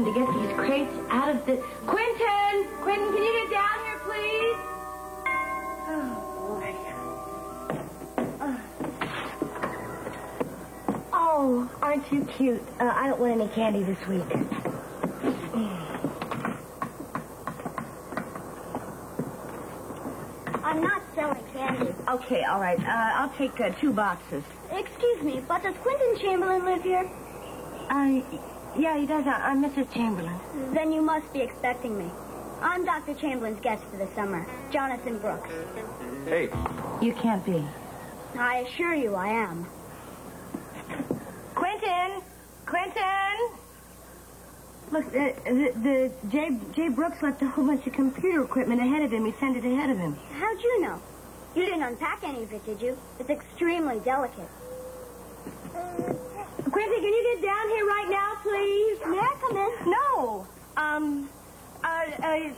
him to get these crates out of the... Quentin! Quentin, can you get down here, please? Oh, boy. Oh, aren't you cute? I don't want any candy this week. I'm not selling candy. Okay, all right. I'll take 2 boxes. Excuse me, but does Quentin Chamberlain live here? Yeah, he does. I'm Mrs. Chamberlain. Then you must be expecting me. I'm Dr. Chamberlain's guest for the summer, Jonathan Brooks. Hey. You can't be. I assure you I am. Quentin! Look, the Jay Brooks left a whole bunch of computer equipment ahead of him. He sent it ahead of him. How'd you know? You didn't unpack any of it, did you? It's extremely delicate. Quentin, can you get down here right now, please? May I come in? No.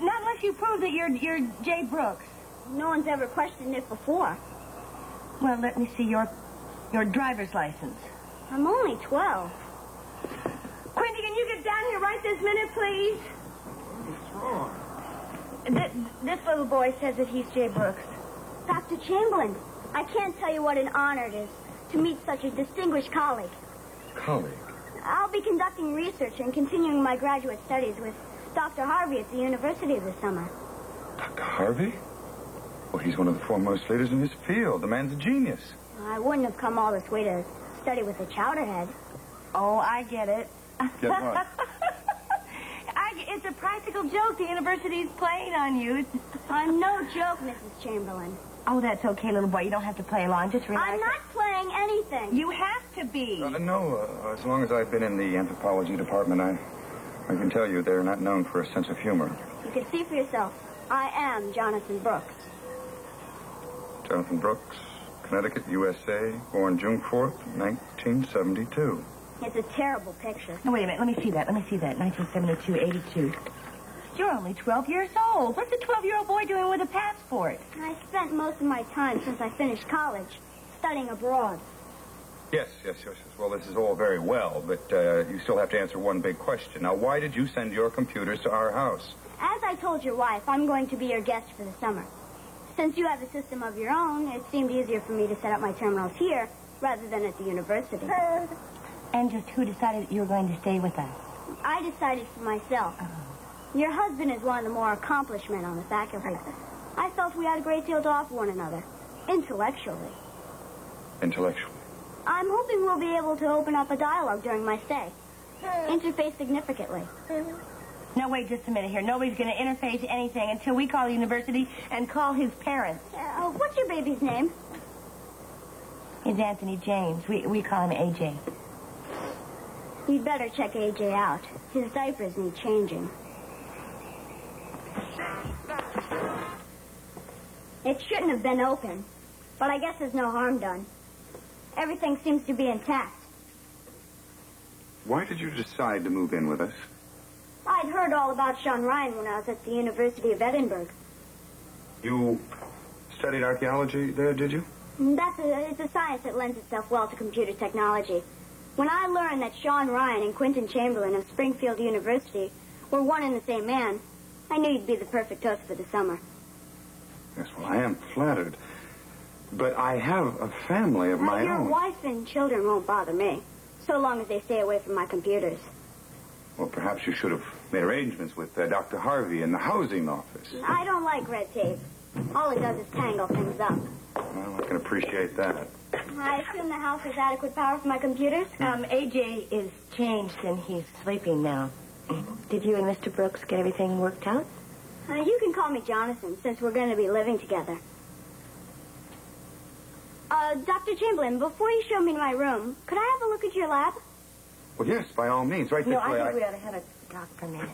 Not unless you prove that you're Jay Brooks. No one's ever questioned it before. Well, let me see your driver's license. I'm only 12. Quentin, can you get down here right this minute, please? What's wrong? This little boy says that he's Jay Brooks. Dr. Chamberlain, I can't tell you what an honor it is to meet such a distinguished colleague. Colleague? I'll be conducting research and continuing my graduate studies with Dr. Harvey at the university this summer. Dr. Harvey? Well, he's one of the foremost leaders in his field. The man's a genius. I wouldn't have come all this way to study with a chowderhead. Oh, I get it. Get what? It's a practical joke. The university's playing on you. I'm no joke, Mrs. Chamberlain. Oh, that's okay, little boy. You don't have to play along. Just relax. I'm not playing anything. You have to be. No, as long as I've been in the anthropology department, I can tell you they're not known for a sense of humor. You can see for yourself. I am Jonathan Brooks. Jonathan Brooks, Connecticut, USA, born June 4th, 1972. It's a terrible picture. No, wait a minute. Let me see that. 1972, 82. You're only 12 years old. What's a 12-year-old boy doing with a passport? I spent most of my time since I finished college studying abroad. Yes. Well, this is all very well, but you still have to answer one big question. Now, why did you send your computers to our house? As I told your wife, I'm going to be your guest for the summer. Since you have a system of your own, it seemed easier for me to set up my terminals here rather than at the university. And just who decided that you were going to stay with us? I decided for myself. Your husband is one of the more accomplished men on the faculty. I felt we had a great deal to offer one another, intellectually. Intellectually? I'm hoping we'll be able to open up a dialogue during my stay. Interface significantly. Now, wait just a minute here. Nobody's going to interface anything until we call the university and call his parents. What's your baby's name? It's Anthony James. We call him AJ. You'd better check AJ out. His diapers need changing. It shouldn't have been open, but I guess there's no harm done. Everything seems to be intact. Why did you decide to move in with us? I'd heard all about Sean Ryan when I was at the University of Edinburgh. You studied archaeology there, did you? It's a science that lends itself well to computer technology. When I learned that Sean Ryan and Quentin Chamberlain of Springfield University were one and the same man, I knew you'd be the perfect host for the summer. Yes, well, I am flattered. But I have a family of my Your own. wife and children won't bother me, so long as they stay away from my computers. Well, perhaps you should have made arrangements with Dr. Harvey in the housing office. I don't like red tape. All it does is tangle things up. Well, I can appreciate that. I assume the house has adequate power for my computers? AJ is changed and he's sleeping now. Did you and Mr. Brooks get everything worked out? You can call me Jonathan, since we're going to be living together. Dr. Chamberlain, before you show me my room, could I have a look at your lab? Well, yes, by all means. Right this No, way. I think we ought to have a talk for a minute.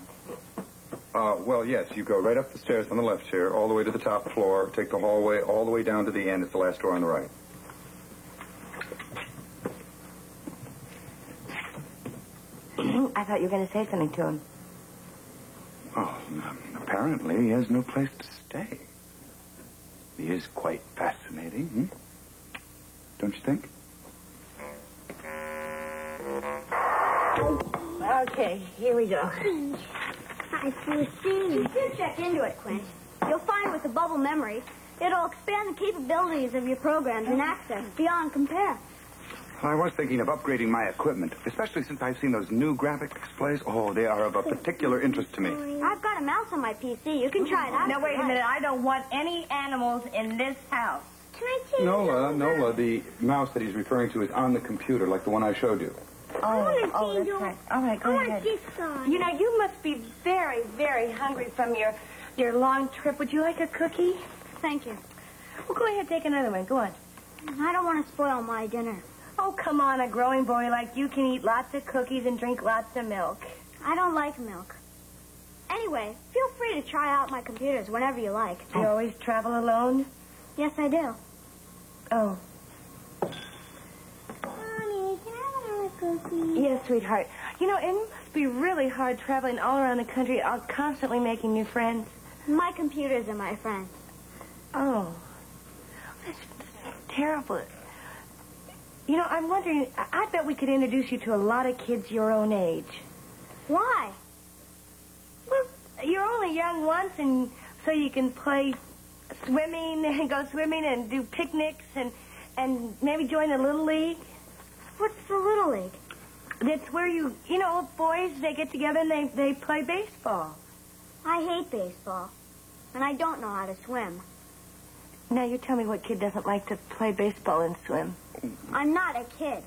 Well, yes, you go right up the stairs on the left here, all the way to the top floor, take the hallway all the way down to the end. It's the last door on the right. I thought you were going to say something to him. Oh, apparently he has no place to stay. He is quite fascinating, Don't you think? Okay, here we go. I see. You should check into it, Quint. You'll find with the bubble memory, it'll expand the capabilities of your programs and access beyond compare. I was thinking of upgrading my equipment, especially since I've seen those new graphic displays. Oh, they are of a particular interest to me. I've got a mouse on my PC. You can try it out. Now, wait a minute. I don't want any animals in this house. Can I see Nola, the mouse that he's referring to is on the computer, like the one I showed you. Oh, that's right. All right, go ahead. this side. You know, you must be very, very hungry from your long trip. Would you like a cookie? Thank you. Well, go ahead, take another one. Go on. I don't want to spoil my dinner. Oh, come on. A growing boy like you can eat lots of cookies and drink lots of milk. I don't like milk. Anyway, feel free to try out my computers whenever you like. Do you always travel alone? Yes, I do. Oh. Mommy, can I have another cookie? Yes, sweetheart. You know, it must be really hard traveling all around the country, constantly making new friends. My computers are my friends. Oh. That's terrible. You know, I'm wondering, I bet we could introduce you to a lot of kids your own age. Why? Well, you're only young once, and so you can play swimming and go swimming and do picnics and maybe join the Little League. What's the Little League? That's where you know, boys, they get together and they play baseball. I hate baseball, and I don't know how to swim. Now, you tell me what kid doesn't like to play baseball and swim. I'm not a kid.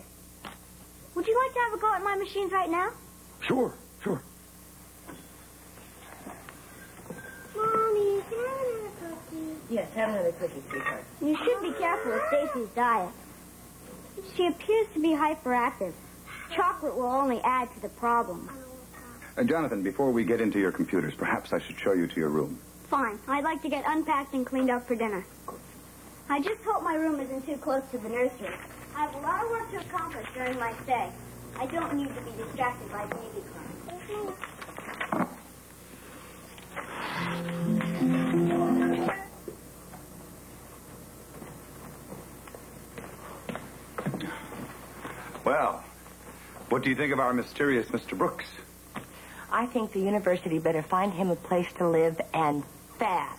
Would you like to have a go at my machines right now? Sure. Mommy, can I have another cookie? Yes, have another cookie, sweetheart. You should be careful with Stacy's diet. She appears to be hyperactive. Chocolate will only add to the problem. Jonathan, before we get into your computers, perhaps I should show you to your room. Fine. I'd like to get unpacked and cleaned up for dinner. I just hope my room isn't too close to the nursery. I have a lot of work to accomplish during my stay. I don't need to be distracted by baby crying. Well, what do you think of our mysterious Mr. Brooks? I think the university better find him a place to live, and fast.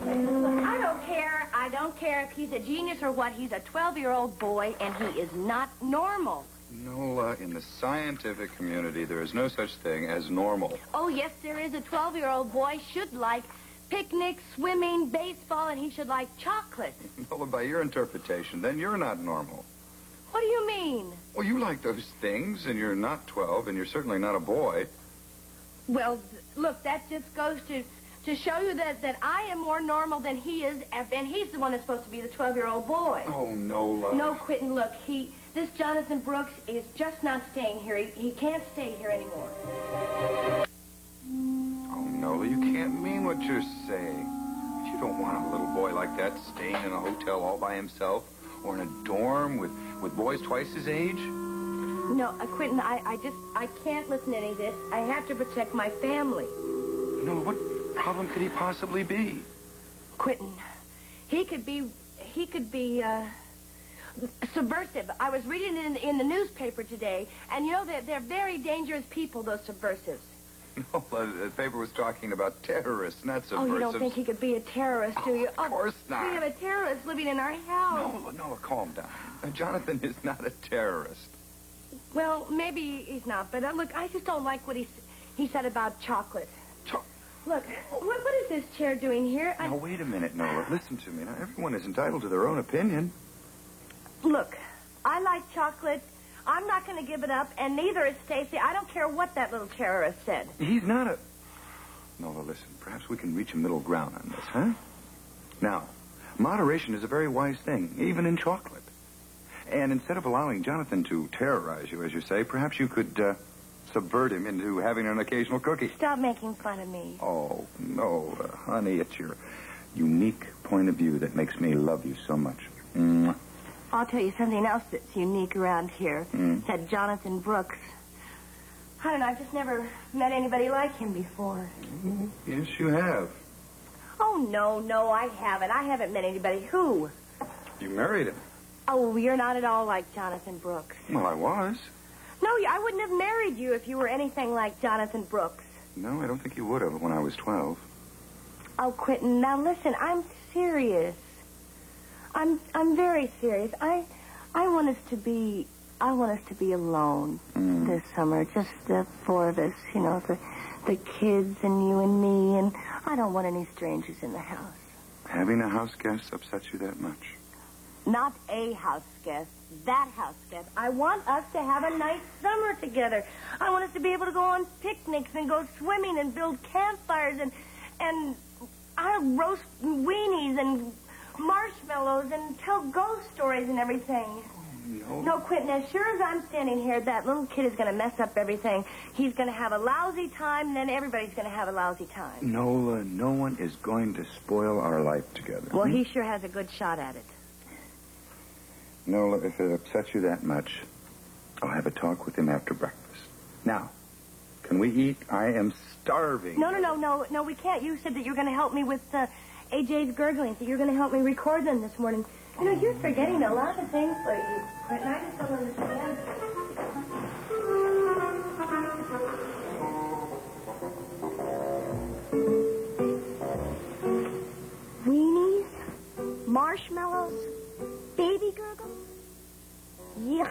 Look, I don't care if he's a genius or what. He's a 12-year-old boy, and he is not normal. Nola, in the scientific community, there is no such thing as normal. Oh, yes, there is. A 12-year-old boy should like picnics, swimming, baseball, and he should like chocolate. Nola, by your interpretation, then you're not normal. What do you mean? Well, you like those things, and you're not 12, and you're certainly not a boy. Well, look, that just goes to show you that I am more normal than he is, and he's the one that's supposed to be the 12-year-old boy. Oh, Nola. No, Quentin, look, this Jonathan Brooks is just not staying here. He can't stay here anymore. Oh, Nola, you can't mean what you're saying. You don't want a little boy like that staying in a hotel all by himself or in a dorm with boys twice his age? No, Quentin, I can't listen to any of this. I have to protect my family. Nola, what problem could he possibly be? Quentin, he could be subversive. I was reading it in the newspaper today, and you know that they're very dangerous people, those subversives. Nola, the paper was talking about terrorists, not subversives. Oh, you don't think he could be a terrorist, do you? Of course not. We have a terrorist living in our house. Nola, calm down. Jonathan is not a terrorist. Well, maybe he's not, but look, I just don't like what he said about chocolate. Look, what is this chair doing here? Now, wait a minute, Nola. Listen to me. Now, everyone is entitled to their own opinion. Look, I like chocolate. I'm not going to give it up, and neither is Stacy. I don't care what that little terrorist said. He's not a... Nola, listen. Perhaps we can reach a middle ground on this, huh? Now, moderation is a very wise thing, even in chocolate. And instead of allowing Jonathan to terrorize you, as you say, perhaps you could subvert him into having an occasional cookie. Stop making fun of me. Oh, Nola, honey, it's your unique point of view that makes me love you so much. Mwah. I'll tell you something else that's unique around here. That Jonathan Brooks. I don't know, I've just never met anybody like him before. Yes, you have. Oh, no, I haven't. I haven't met anybody. Who? You married him. Oh, you're not at all like Jonathan Brooks. Well, I was. No, No, I wouldn't have married you if you were anything like Jonathan Brooks. No, I don't think you would have when I was 12. Oh, Quentin, now listen, I'm serious. I'm very serious. I want us to be alone this summer, just the four of us, you know, the kids and you and me, and I don't want any strangers in the house. Having a house guest upsets you that much? Not a house guest, that house guest. I want us to have a nice summer together. I want us to be able to go on picnics and go swimming and build campfires and I roast weenies and marshmallows and tell ghost stories and everything. No, Quentin, as sure as I'm standing here, that little kid is going to mess up everything. He's going to have a lousy time, and then everybody's going to have a lousy time. Nola, no one is going to spoil our life together. Well, he sure has a good shot at it. Nola, if it upsets you that much, I'll have a talk with him after breakfast. Now, can we eat? I am starving. No, we can't. You said that you're going to help me with AJ's gurgling, so you're going to help me record them this morning. You know, you're forgetting a lot of things lately, Quentin. I just don't understand. Weenies? Marshmallows? Baby gurgles? Yuck.